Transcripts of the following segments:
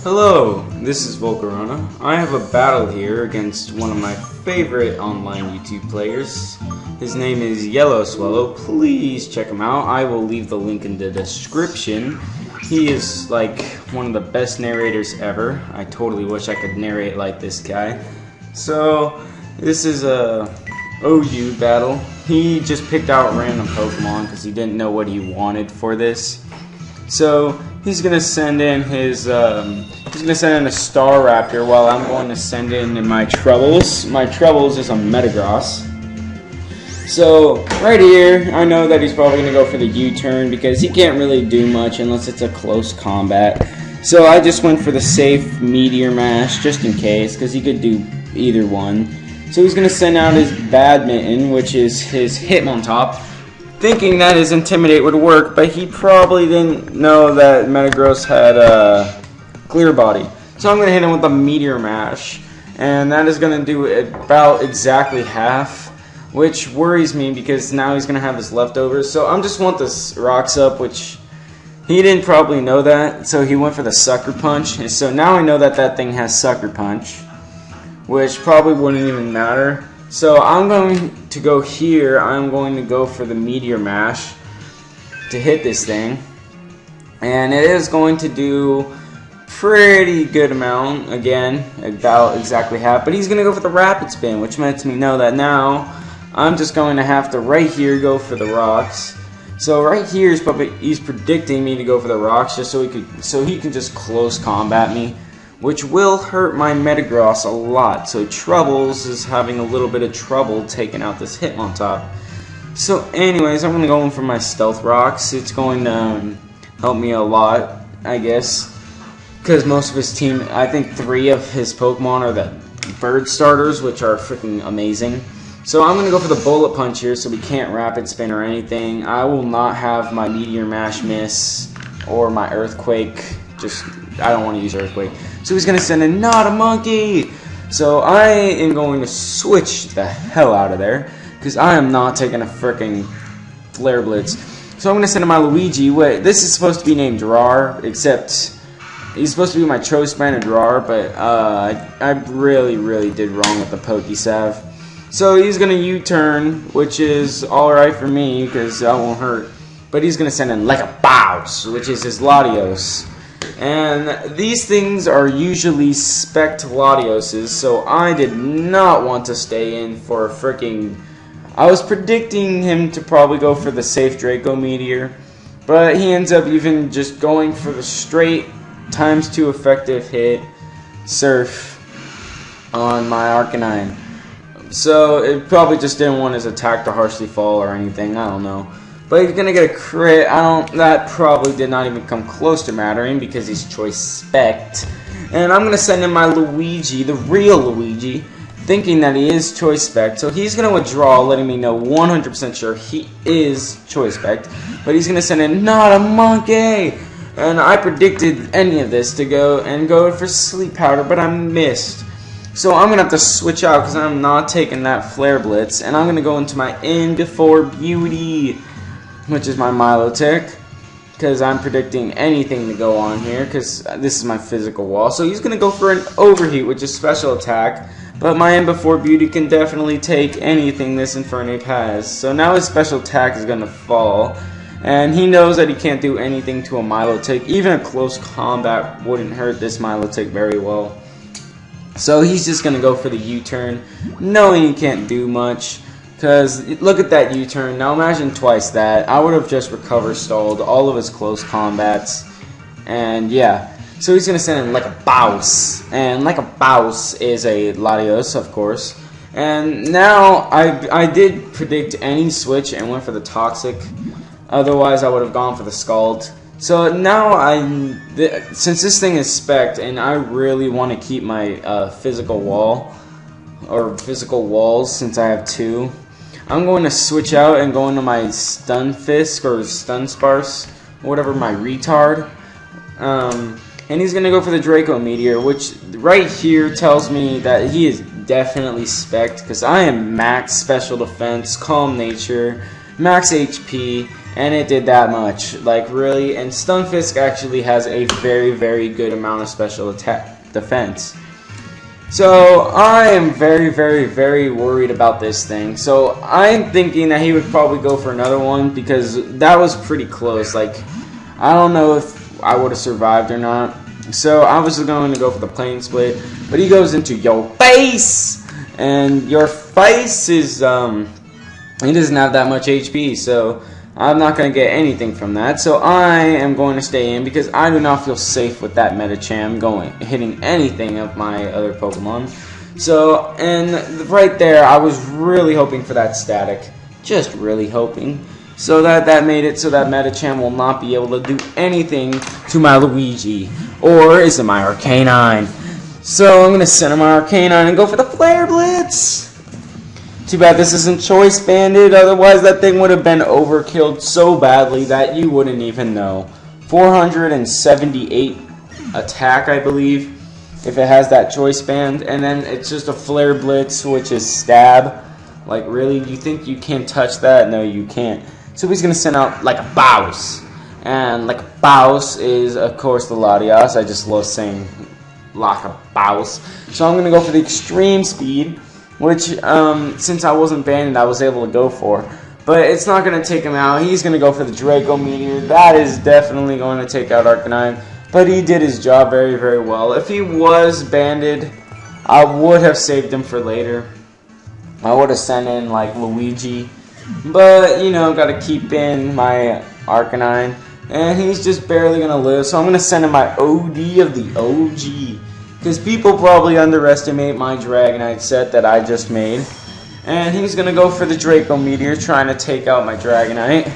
Hello, this is Volcarona. I have a battle here against one of my favorite online YouTube players. His name is YellowSwellow. Please check him out. I will leave the link in the description. He is like one of the best narrators ever. I totally wish I could narrate like this guy. So, this is a OU battle. He just picked out random Pokemon because he didn't know what he wanted for this. So he's gonna send in his a Star Raptor while I'm going to send in my Troubles. My Troubles is a Metagross. So right here, I know that he's probably gonna go for the U-turn because he can't really do much unless it's a close combat. So I just went for the safe Meteor Mash just in case, because he could do either one. So he's gonna send out his Badminton, which is his Hitmontop, thinking that his Intimidate would work, but he probably didn't know that Metagross had a Clear Body. So I'm going to hit him with a Meteor Mash, and that is going to do about exactly half, which worries me because now he's going to have his leftovers. So I just want this Rocks Up, which he didn't probably know that, so he went for the Sucker Punch. And so now I know that that thing has Sucker Punch, which probably wouldn't even matter. So I'm going to go here. I'm going to go for the Meteor Mash to hit this thing, and it is going to do pretty good amount, again about exactly half, but he's going to go for the Rapid Spin, which lets me know that now I'm just going to have to right here go for the rocks. So right here he's predicting me to go for the rocks just so he can just close combat me, which will hurt my Metagross a lot. So Troubles is having a little bit of trouble taking out this Hitmontop. So anyways, I'm going to go in for my Stealth Rocks. It's going to help me a lot, I guess, because most of his team, I think 3 of his Pokemon are the Bird Starters, which are freaking amazing. So I'm going to go for the Bullet Punch here so we can't Rapid Spin or anything. I will not have my Meteor Mash miss or my Earthquake. I don't want to use Earthquake. So he's going to send in Not a Monkey. So I am going to switch the hell out of there because I am not taking a freaking Flare Blitz. So I'm going to send in my Luigi. Wait, this is supposed to be named Drar, except he's supposed to be my Choice-Band and Drar, but I really did wrong with the Pokesav. So he's going to U-turn, which is alright for me because that won't hurt. But he's going to send in Like a Bounce, which is his Latios. And these things are usually spec'd Latioses, so I did not want to stay in for a freaking... I was predicting him to probably go for the safe Draco Meteor, but he ends up even just going for the straight ×2 effective hit Surf on my Arcanine. So it probably just didn't want his attack to harshly fall or anything, I don't know. But he's gonna get a crit. That probably did not even come close to mattering because he's Choice Spect. And I'm gonna send in my Luigi, the real Luigi, thinking that he is Choice Spect. So he's gonna withdraw, letting me know 100% sure he is Choice Spect. But he's gonna send in Not a Monkey. And I predicted any of this to go for Sleep Powder, but I missed. So I'm gonna have to switch out because I'm not taking that Flare Blitz, and I'm gonna go into my End for Beauty, which is my Milotic, because I'm predicting anything to go on here, because this is my physical wall. So he's going to go for an Overheat, which is special attack, but my M before Beauty can definitely take anything this Infernape has. So now his special attack is going to fall, and he knows that he can't do anything to a Milotic. Even a close combat wouldn't hurt this Milotic very well. So he's just going to go for the U-turn, knowing he can't do much. Because look at that U-turn. Now imagine twice that. I would have just recover stalled all of his close combats. And yeah. So he's going to send in Like a Bounce. And Like a Bounce is a Latios, of course. And now I did predict any switch and went for the Toxic. Otherwise I would have gone for the Scald. So now since this thing is spec'd and I really want to keep my physical wall. Or physical walls since I have 2. I'm going to switch out and go into my Stunfisk or Stunsparce, whatever, my retard. And he's going to go for the Draco Meteor, which right here tells me that he is definitely spec'd because I am max special defense, calm nature, max HP, and it did that much. Like, really? And Stunfisk actually has a very, very good amount of special attack defense. So I am very, very, very worried about this thing. So I'm thinking that he would probably go for another one because that was pretty close. Like, I don't know if I would have survived or not. So I was going to go for the plane split, but he goes into your face, and your face is he doesn't have that much HP, so I'm not going to get anything from that. So I am going to stay in because I do not feel safe with that Medicham hitting anything of my other Pokemon. So, and right there, I was really hoping for that static, just really hoping. So that made it so that Medicham will not be able to do anything to my Luigi. Or is it my Arcanine? So I'm going to send him my Arcanine and go for the Flare Blitz. Too bad this isn't Choice Banded, otherwise that thing would have been overkilled so badly that you wouldn't even know. 478 attack, I believe, if it has that Choice Band. And then it's just a Flare Blitz, which is Stab. Like, really? You think you can touch that? No, you can't. So he's going to send out like a Bouse. And like a Bouse is, of course, the Latias. I just love saying like a Bouse. So I'm going to go for the Extreme Speed, which, since I wasn't banned, I was able to go for. But it's not going to take him out. He's going to go for the Draco Meteor. That is definitely going to take out Arcanine. But he did his job very, very well. If he was banded, I would have saved him for later. I would have sent in, like, Luigi. But, you know, got to keep in my Arcanine. And he's just barely going to live. So I'm going to send in my OD of the OG. Because people probably underestimate my Dragonite set that I just made. And he's going to go for the Draco Meteor, trying to take out my Dragonite.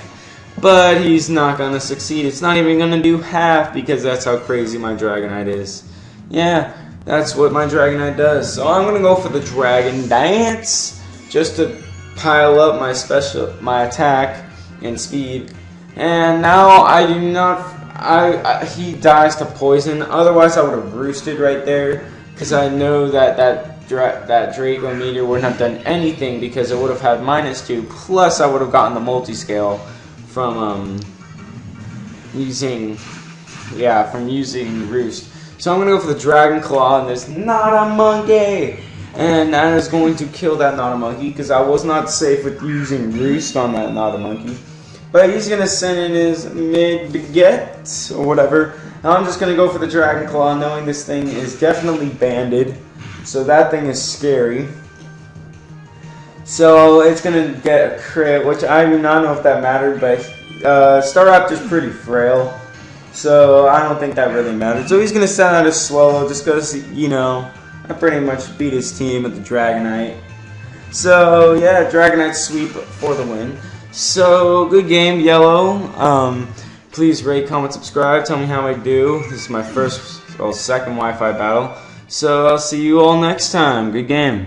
But he's not going to succeed. It's not even going to do half, because that's how crazy my Dragonite is. Yeah, that's what my Dragonite does. So I'm going to go for the Dragon Dance, just to pile up my attack and speed. And now I do not... he dies to poison. Otherwise, I would have roosted right there, because I know that Draco Meteor wouldn't have done anything, because it would have had -2. Plus, I would have gotten the multi-scale from using Roost. So I'm gonna go for the Dragon Claw, and there's not a monkey, and that is going to kill that not a monkey, because I was not safe with using Roost on that not a monkey. But he's going to send in his mid-baguette, or whatever. And I'm just going to go for the Dragon Claw, knowing this thing is definitely banded. So that thing is scary. So it's going to get a crit, which I do not know if that mattered, but Staraptor's pretty frail. So I don't think that really mattered. So he's going to send out his Swellow, just because, you know, I pretty much beat his team with the Dragonite. So yeah, Dragonite sweep for the win. So, good game, Yellow. Please rate, comment, subscribe. Tell me how I do. This is my second Wi-Fi battle. So, I'll see you all next time. Good game.